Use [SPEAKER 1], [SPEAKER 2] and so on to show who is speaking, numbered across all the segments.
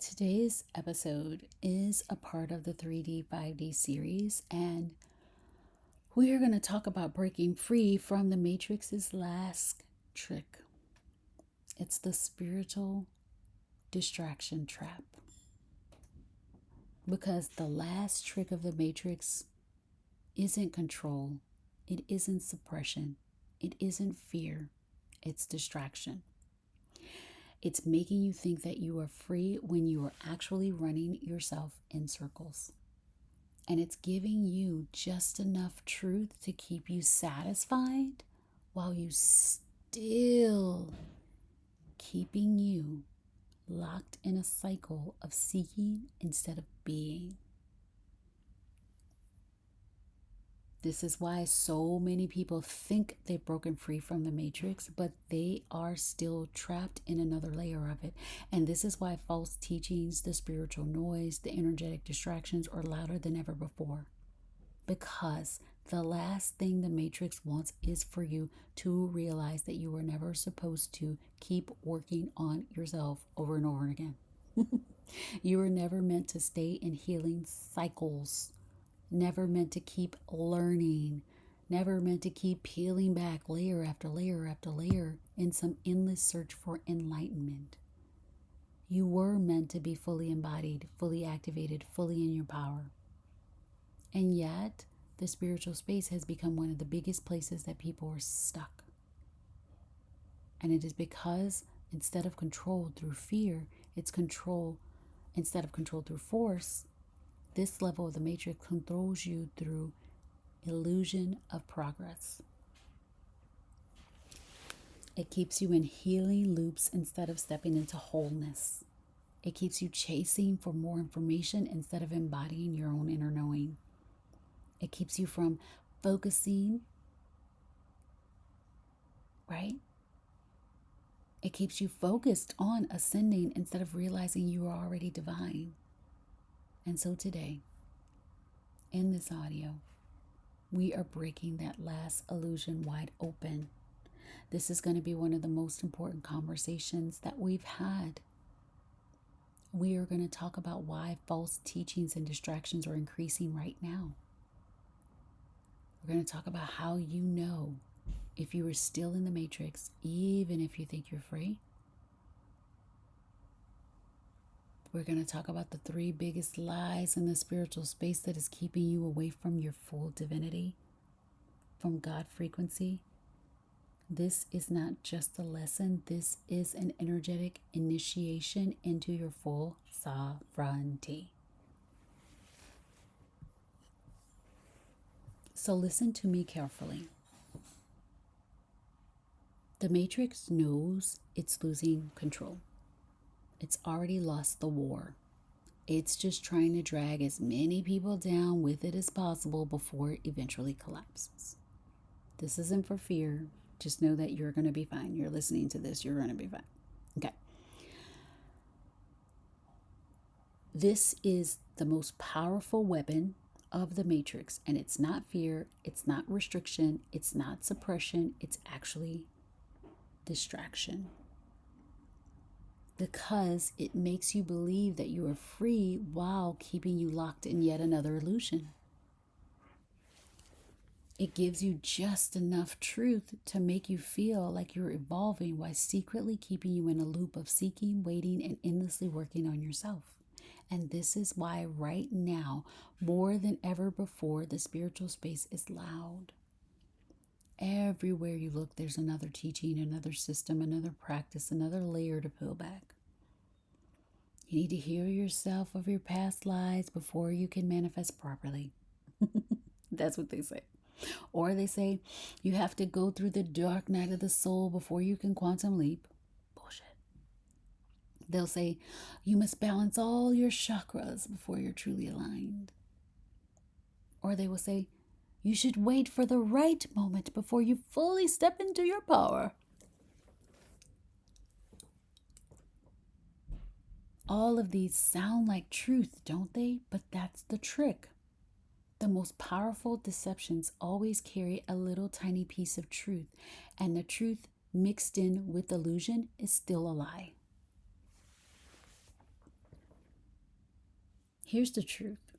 [SPEAKER 1] Today's episode is a part of the 3D 5D series, and we are going to talk about breaking free from the Matrix's last trick. It's the spiritual distraction trap. Because the last trick of the Matrix isn't control, it isn't suppression, it isn't fear, it's distraction. It's making you think that you are free when you are actually running yourself in circles. And it's giving you just enough truth to keep you satisfied while you still keeping you locked in a cycle of seeking instead of being. This is why so many people think they've broken free from the Matrix, but they are still trapped in another layer of it. And this is why false teachings, the spiritual noise, the energetic distractions are louder than ever before. Because the last thing the Matrix wants is for you to realize that you were never supposed to keep working on yourself over and over again. You were never meant to stay in healing cycles. Never meant to keep learning, never meant to keep peeling back layer after layer after layer in some endless search for enlightenment. You were meant to be fully embodied, fully activated, fully in your power. And yet, the spiritual space has become one of the biggest places that people are stuck. And it is because instead of control through fear, it's control, instead of control through force. This level of the Matrix controls you through illusion of progress. It keeps you in healing loops instead of stepping into wholeness. It keeps you chasing for more information instead of embodying your own inner knowing. It keeps you from focusing, right? It keeps you focused on ascending instead of realizing you are already divine. And so today, in this audio, we are breaking that last illusion wide open. This is going to be one of the most important conversations that we've had. We are going to talk about why false teachings and distractions are increasing right now. We're going to talk about how you know if you are still in the Matrix, even if you think you're free. We're going to talk about the 3 biggest lies in the spiritual space that is keeping you away from your full divinity, from God frequency. This is not just a lesson. This is an energetic initiation into your full sovereignty. So listen to me carefully. The Matrix knows it's losing control. It's already lost the war. It's just trying to drag as many people down with it as possible before it eventually collapses. This isn't for fear. Just know that you're going to be fine. You're listening to this. You're going to be fine. Okay. This is the most powerful weapon of the Matrix. And it's not fear. It's not restriction. It's not suppression. It's actually distraction. Because it makes you believe that you are free while keeping you locked in yet another illusion. It gives you just enough truth to make you feel like you're evolving while secretly keeping you in a loop of seeking, waiting, and endlessly working on yourself. And this is why right now, more than ever before, the spiritual space is loud. Everywhere you look, there's another teaching, another system, another practice, another layer to peel back. You need to heal yourself of your past lies before you can manifest properly. That's what they say. Or they say you have to go through the dark night of the soul before you can quantum leap. Bullshit. They'll say you must balance all your chakras before you're truly aligned. Or they will say you should wait for the right moment before you fully step into your power. All of these sound like truth, don't they? But that's the trick. The most powerful deceptions always carry a little tiny piece of truth, and the truth mixed in with illusion is still a lie. Here's the truth.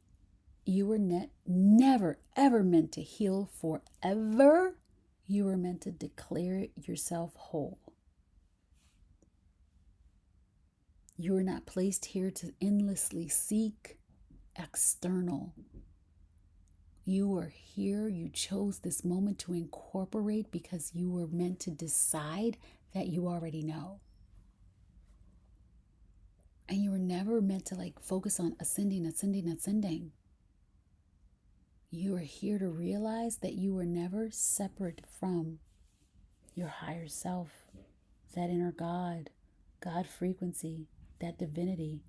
[SPEAKER 1] You were never, ever meant to heal forever. You were meant to declare yourself whole. You were not placed here to endlessly seek external. You were here. You chose this moment to incorporate because you were meant to decide that you already know. And you were never meant to focus on ascending. You are here to realize that you were never separate from your higher self, that inner God frequency, that divinity.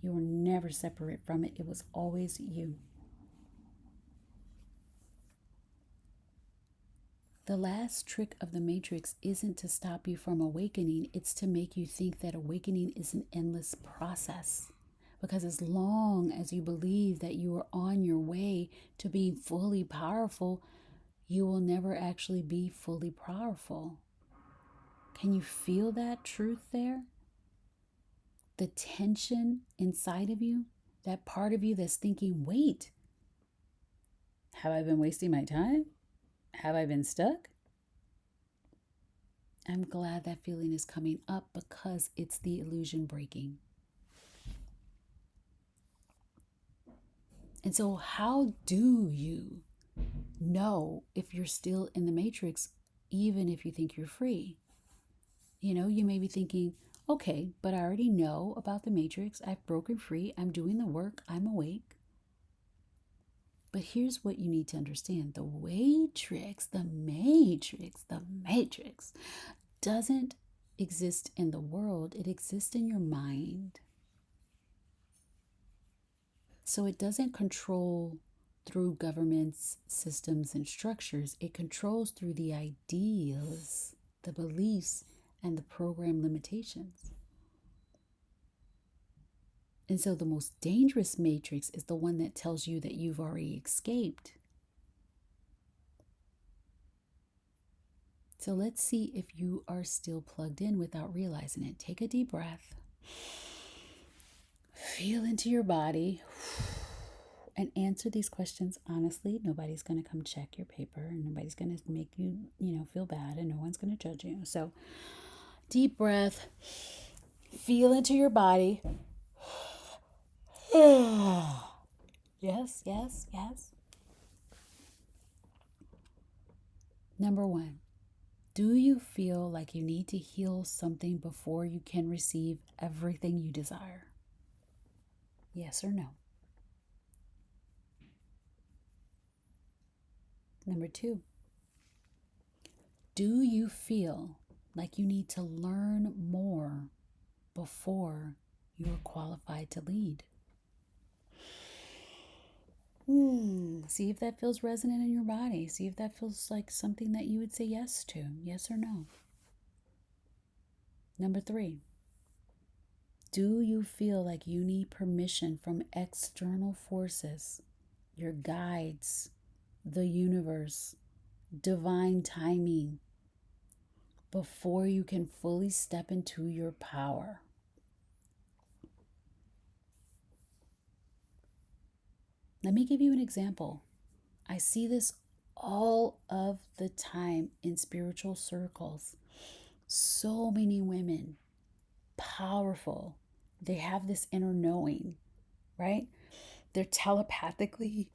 [SPEAKER 1] You were never separate from it. It was always you. The last trick of the Matrix isn't to stop you from awakening. It's to make you think that awakening is an endless process. Because as long as you believe that you are on your way to being fully powerful, you will never actually be fully powerful. Can you feel that truth there? The tension inside of you, that part of you that's thinking, wait, have I been wasting my time? Have I been stuck? I'm glad that feeling is coming up because it's the illusion breaking. And so how do you know if you're still in the Matrix, even if you think you're free? You may be thinking, okay, but I already know about the Matrix. I've broken free. I'm doing the work. I'm awake. But here's what you need to understand. The Matrix doesn't exist in the world. It exists in your mind. So it doesn't control through governments, systems, and structures. It controls through the ideas, the beliefs, and the program limitations. And so the most dangerous matrix is the one that tells you that you've already escaped. So let's see if you are still plugged in without realizing it. Take a deep breath. Feel into your body and answer these questions honestly. Nobody's going to come check your paper and nobody's going to make you, feel bad, and no one's going to judge you. So deep breath. Feel into your body. Yes. Number 1, do you feel like you need to heal something before you can receive everything you desire? Yes or no? Number 2, do you feel like you need to learn more before you are qualified to lead? See if that feels resonant in your body. See if that feels like something that you would say yes to. Yes or no? Number 3, do you feel like you need permission from external forces, your guides, the universe, divine timing, before you can fully step into your power? Let me give you an example. I see this all of the time in spiritual circles. So many women, powerful. They have this inner knowing, right? They're telepathically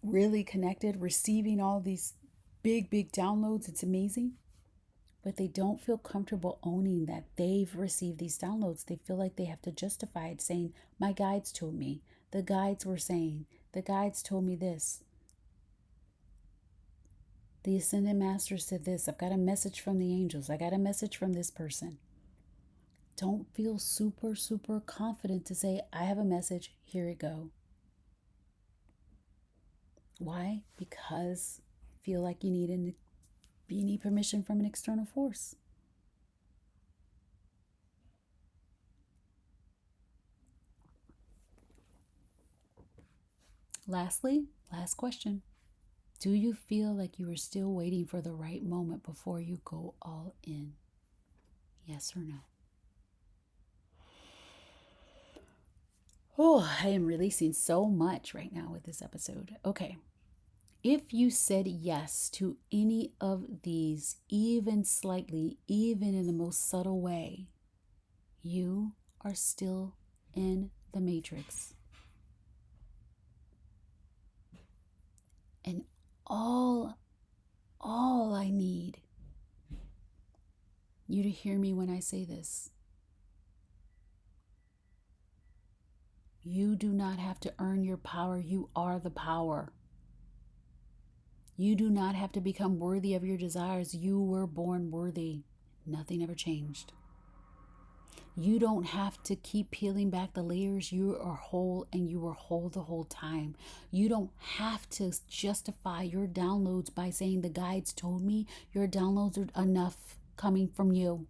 [SPEAKER 1] really connected, receiving all these big downloads. It's amazing. But they don't feel comfortable owning that they've received these downloads. They feel like they have to justify it, saying, my guides told me, the guides were saying, the guides told me this. The Ascended Master said this. I've got a message from the angels. I got a message from this person. Don't feel super confident to say, I have a message, here it go. Why? Because feel like you need permission from an external force. Lastly, last question. Do you feel like you are still waiting for the right moment before you go all in? Yes or no? Oh, I am releasing so much right now with this episode. Okay. If you said yes to any of these, even slightly, even in the most subtle way, you are still in the matrix. And all I need you to hear me when I say this. You do not have to earn your power. You are the power. You do not have to become worthy of your desires. You were born worthy. Nothing ever changed. You don't have to keep peeling back the layers. You are whole, and you were whole the whole time. You don't have to justify your downloads by saying the guides told me. Your downloads are enough coming from you.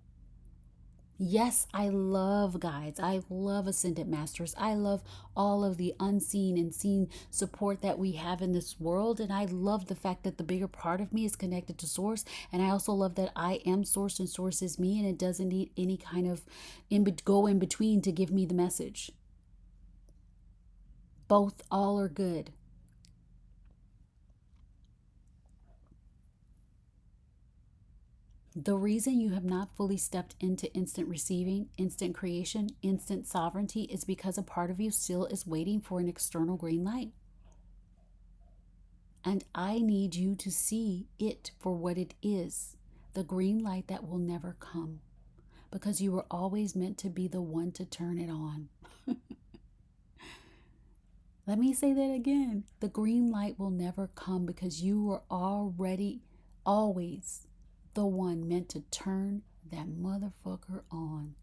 [SPEAKER 1] Yes, I love guides. I love ascended masters. I love all of the unseen and seen support that we have in this world. And I love the fact that the bigger part of me is connected to source. And I also love that I am source and source is me. And it doesn't need any kind of go in between to give me the message. Both, all are good. The reason you have not fully stepped into instant receiving, instant creation, instant sovereignty is because a part of you still is waiting for an external green light. And I need you to see it for what it is, the green light that will never come, because you were always meant to be the one to turn it on. Let me say that again. The green light will never come because you were already, always the one meant to turn that motherfucker on.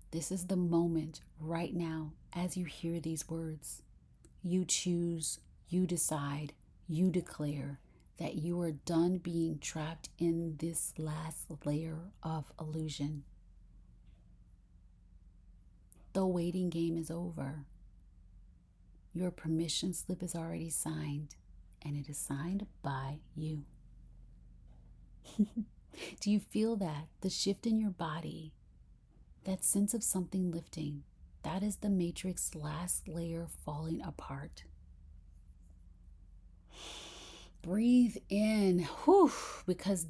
[SPEAKER 1] This is the moment right now as you hear these words. You choose, you decide, you declare that you are done being trapped in this last layer of illusion. The waiting game is over. Your permission slip is already signed, and it is signed by you. Do you feel that? The shift in your body, that sense of something lifting, that is the matrix last layer falling apart. Breathe in, whew, because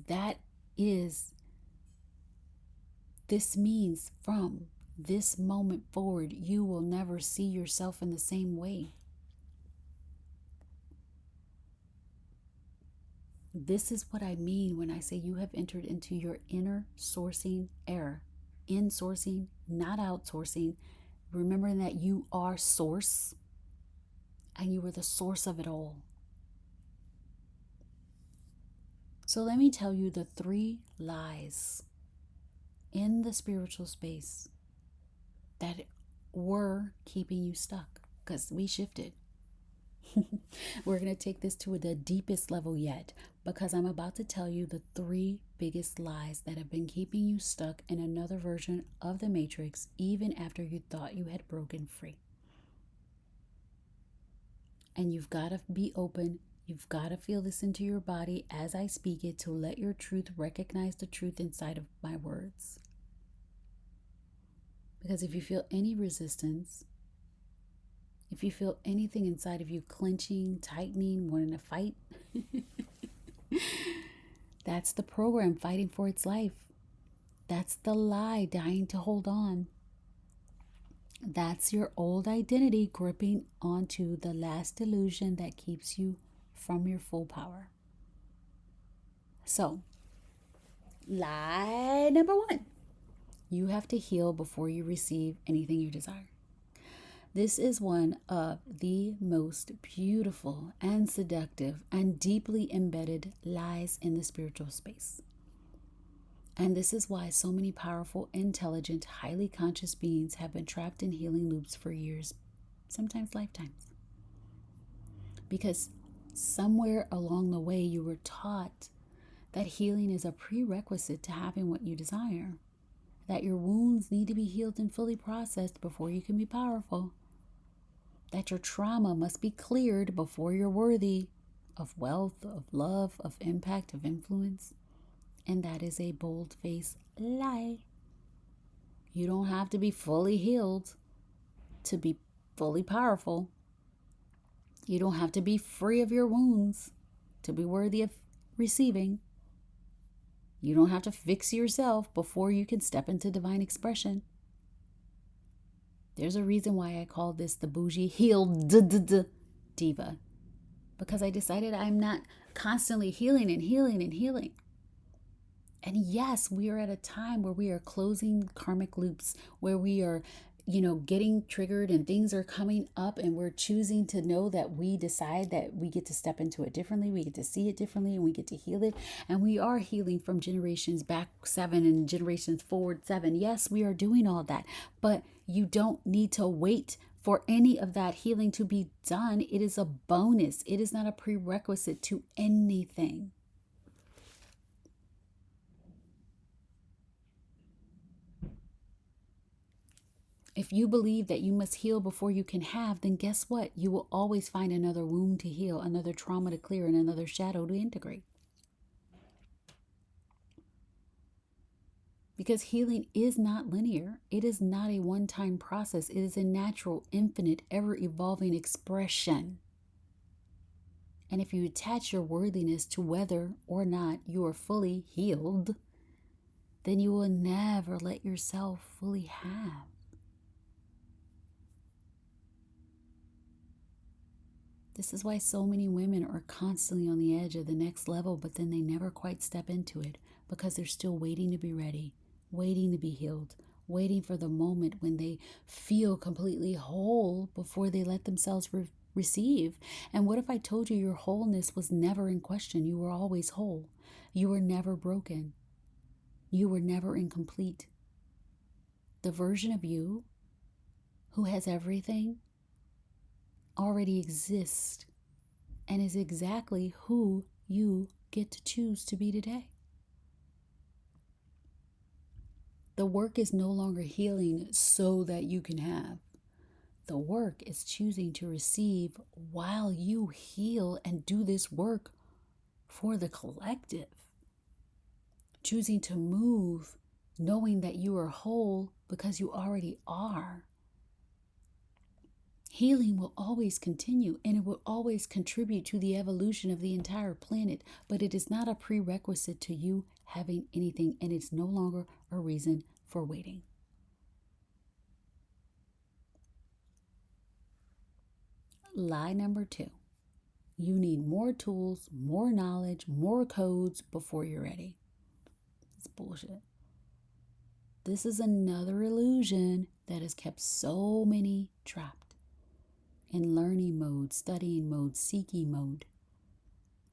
[SPEAKER 1] this means from this moment forward, you will never see yourself in the same way. This is what I mean when I say you have entered into your inner sourcing era. In sourcing, not outsourcing. Remembering that you are source and you are the source of it all. So let me tell you the 3 lies in the spiritual space that were keeping you stuck, because we shifted. We're going to take this to the deepest level yet, because I'm about to tell you the 3 biggest lies that have been keeping you stuck in another version of the matrix even after you thought you had broken free. And you've got to be open. You've got to feel this into your body as I speak it, to let your truth recognize the truth inside of my words. Because if you feel any resistance, if you feel anything inside of you clenching, tightening, wanting to fight, that's the program fighting for its life. That's the lie dying to hold on. That's your old identity gripping onto the last illusion that keeps you from your full power. So, lie number 1. You have to heal before you receive anything you desire. This is one of the most beautiful and seductive and deeply embedded lies in the spiritual space. And this is why so many powerful, intelligent, highly conscious beings have been trapped in healing loops for years, sometimes lifetimes. Because somewhere along the way you were taught that healing is a prerequisite to having what you desire, that your wounds need to be healed and fully processed before you can be powerful, that your trauma must be cleared before you're worthy of wealth, of love, of impact, of influence. And that is a bold-faced lie. You don't have to be fully healed to be fully powerful. You don't have to be free of your wounds to be worthy of receiving. You don't have to fix yourself before you can step into divine expression. There's a reason why I call this the bougie healed diva. Because I decided I'm not constantly healing and healing and healing. And yes, we are at a time where we are closing karmic loops, where we are, getting triggered and things are coming up, and we're choosing to know that we decide that we get to step into it differently, we get to see it differently, and we get to heal it. And we are healing from generations back 7 and generations forward 7. Yes, we are doing all that, but you don't need to wait for any of that healing to be done. It is a bonus. It is not a prerequisite to anything. If you believe that you must heal before you can have, then guess what? You will always find another wound to heal, another trauma to clear, and another shadow to integrate. Because healing is not linear. It is not a one-time process. It is a natural, infinite, ever-evolving expression. And if you attach your worthiness to whether or not you are fully healed, then you will never let yourself fully have. This is why so many women are constantly on the edge of the next level, but then they never quite step into it because they're still waiting to be ready, waiting to be healed, waiting for the moment when they feel completely whole before they let themselves receive. And what if I told you your wholeness was never in question? You were always whole. You were never broken. You were never incomplete. The version of you who has everything already exists and is exactly who you get to choose to be today. The work is no longer healing so that you can have. The work is choosing to receive while you heal and do this work for the collective. Choosing to move knowing that you are whole because you already are. Healing will always continue and it will always contribute to the evolution of the entire planet, but it is not a prerequisite to you having anything, and it's no longer a reason for waiting. Lie number 2. You need more tools, more knowledge, more codes before you're ready. It's bullshit. This is another illusion that has kept so many trapped in learning mode, studying mode, seeking mode.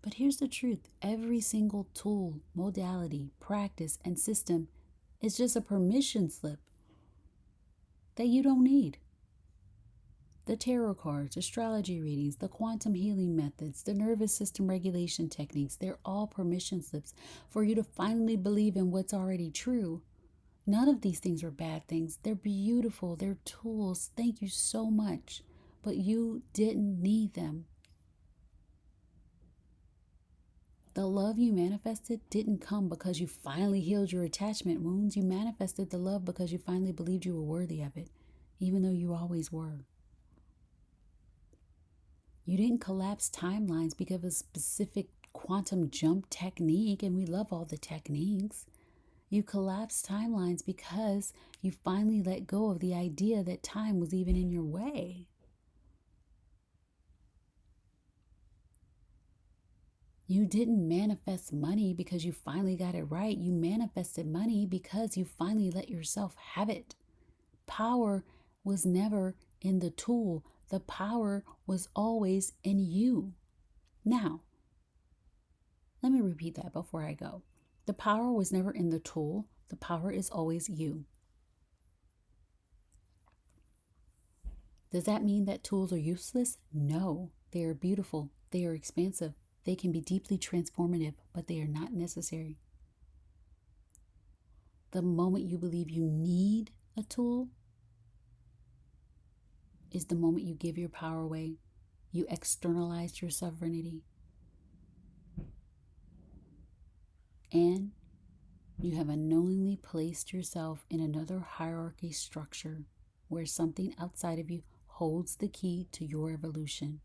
[SPEAKER 1] But here's the truth. Every single tool, modality, practice, and system is just a permission slip that you don't need. The tarot cards, astrology readings, the quantum healing methods, the nervous system regulation techniques, they're all permission slips for you to finally believe in what's already true. None of these things are bad things. They're beautiful. They're tools. Thank you so much. But you didn't need them. The love you manifested didn't come because you finally healed your attachment wounds. You manifested the love because you finally believed you were worthy of it, even though you always were. You didn't collapse timelines because of a specific quantum jump technique, and we love all the techniques. You collapsed timelines because you finally let go of the idea that time was even in your way. You didn't manifest money because you finally got it right. You manifested money because you finally let yourself have it. Power was never in the tool. The power was always in you. Now, let me repeat that before I go. The power was never in the tool. The power is always you. Does that mean that tools are useless? No, they are beautiful. They are expansive. They can be deeply transformative, but they are not necessary. The moment you believe you need a tool is the moment you give your power away. You externalize your sovereignty. And You have unknowingly placed yourself in another hierarchy structure where something outside of you holds the key to your evolution.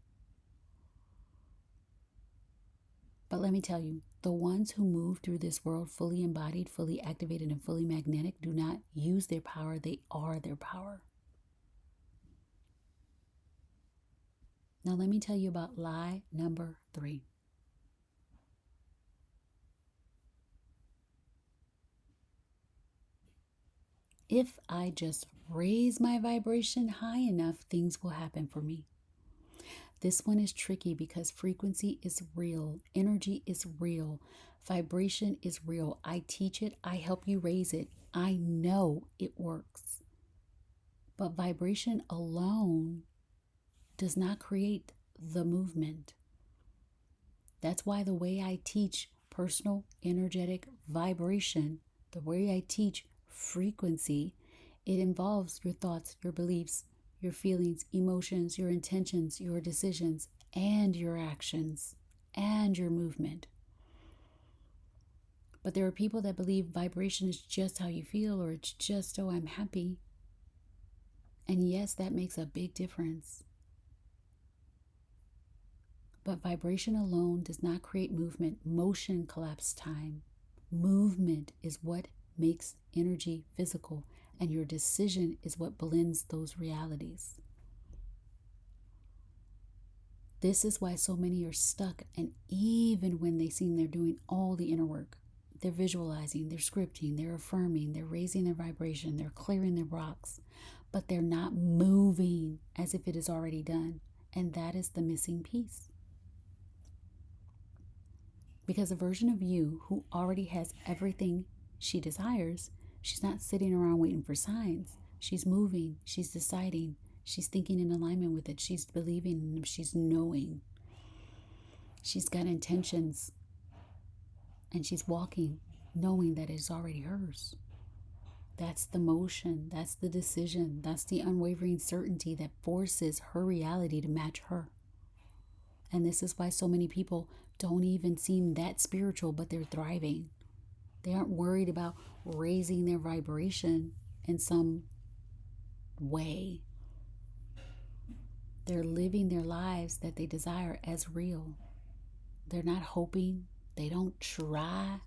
[SPEAKER 1] But let me tell you, the ones who move through this world fully embodied, fully activated, and fully magnetic do not use their power, they are their power. Now, let me tell you about lie number 3. If I just raise my vibration high enough, things will happen for me. This one is tricky because frequency is real, energy is real, vibration is real. I teach it, I help you raise it. I know it works. But vibration alone does not create the movement. That's why the way I teach personal energetic vibration, the way I teach frequency, it involves your thoughts, your beliefs, your feelings, emotions, your intentions, your decisions, and your actions, and your movement. But there are people that believe vibration is just how you feel, or it's just, oh, I'm happy. And yes, that makes a big difference. But vibration alone does not create movement. Motion collapses time. Movement is what makes energy physical, and your decision is what blends those realities. This is why so many are stuck, and even when they seem they're doing all the inner work, they're visualizing, they're scripting, they're affirming, they're raising their vibration, they're clearing their blocks, but they're not moving as if it is already done. And that is the missing piece. Because a version of you who already has everything she desires, she's not sitting around waiting for signs. She's moving, she's deciding, she's thinking in alignment with it, she's believing in it, she's knowing. She's got intentions, and she's walking, knowing that it's already hers. That's the motion, that's the decision, that's the unwavering certainty that forces her reality to match her. And this is why so many people don't even seem that spiritual, but they're thriving. They aren't worried about raising their vibration in some way. They're living their lives that they desire as real. They're not hoping. They don't try.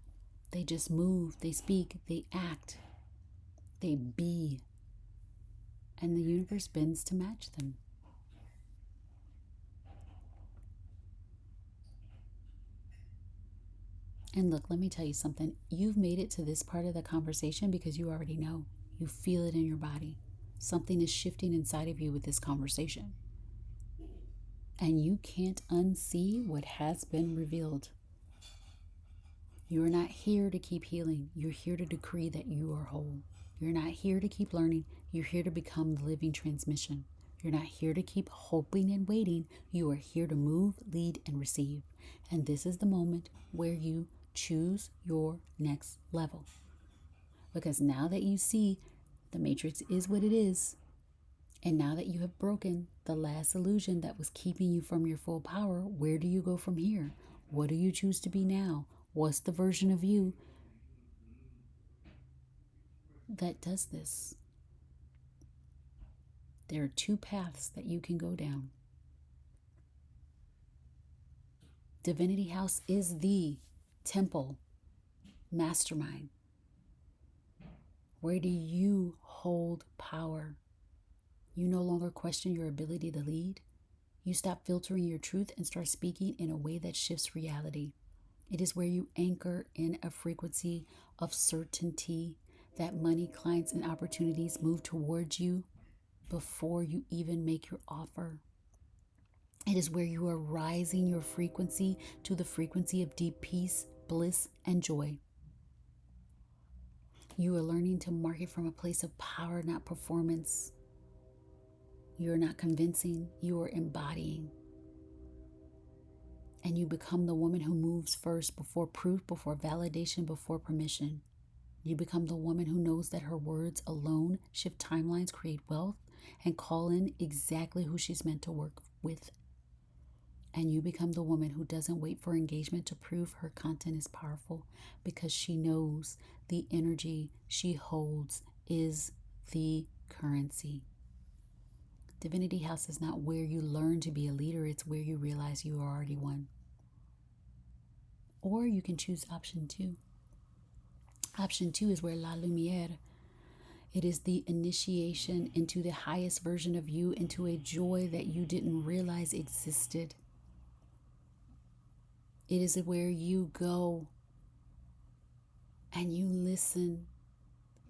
[SPEAKER 1] They just move. They speak. They act. They be. And the universe bends to match them. And look, let me tell you something. You've made it to this part of the conversation because you already know. You feel it in your body. Something is shifting inside of you with this conversation. And you can't unsee what has been revealed. You are not here to keep healing. You're here to decree that you are whole. You're not here to keep learning. You're here to become the living transmission. You're not here to keep hoping and waiting. You are here to move, lead, and receive. And this is the moment where you choose your next level. Because now that you see the matrix is what it is, and now that you have broken the last illusion that was keeping you from your full power, where do you go from here? What do you choose to be now? What's the version of you that does this? There are 2 paths that you can go down. Divinity House is the temple mastermind. Where do you hold power? You no longer question your ability to lead. You stop filtering your truth and start speaking in a way that shifts reality. It is where you anchor in a frequency of certainty that money, clients, and opportunities move towards you before you even make your offer. It is where you are rising your frequency to the frequency of deep peace, bliss, and joy. You are learning to market from a place of power, not performance. You are not convincing, you are embodying. And you become the woman who moves first, before proof, before validation, before permission. You become the woman who knows that her words alone shift timelines, create wealth, and call in exactly who she's meant to work with. And you become the woman who doesn't wait for engagement to prove her content is powerful, because she knows the energy she holds is the currency. Divinity House is not where you learn to be a leader, it's where you realize you are already one. Or you can choose option 2. Option 2 is where La Lumiere. It is the initiation into the highest version of you, into a joy that you didn't realize existed. It is where you go and you listen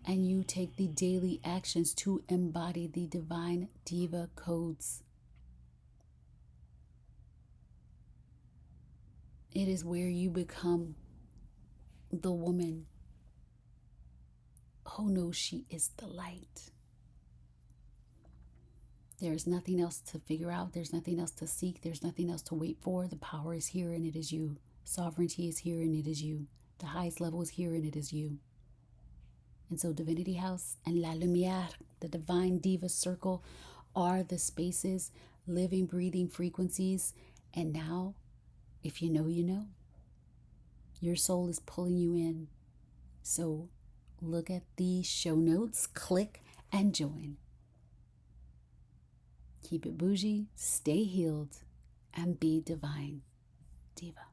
[SPEAKER 1] and you take the daily actions to embody the divine diva codes. It is where you become the woman who knows she is the light. There is nothing else to figure out. There's nothing else to seek. There's nothing else to wait for. The power is here and it is you. Sovereignty is here and it is you. The highest level is here and it is you. And so Divinity House and La Lumiere, the divine diva circle, are the spaces, living, breathing frequencies. And now, if you know, you know. Your soul is pulling you in. So look at the show notes, click, and join. Keep it bougie, stay healed, and be divine, diva.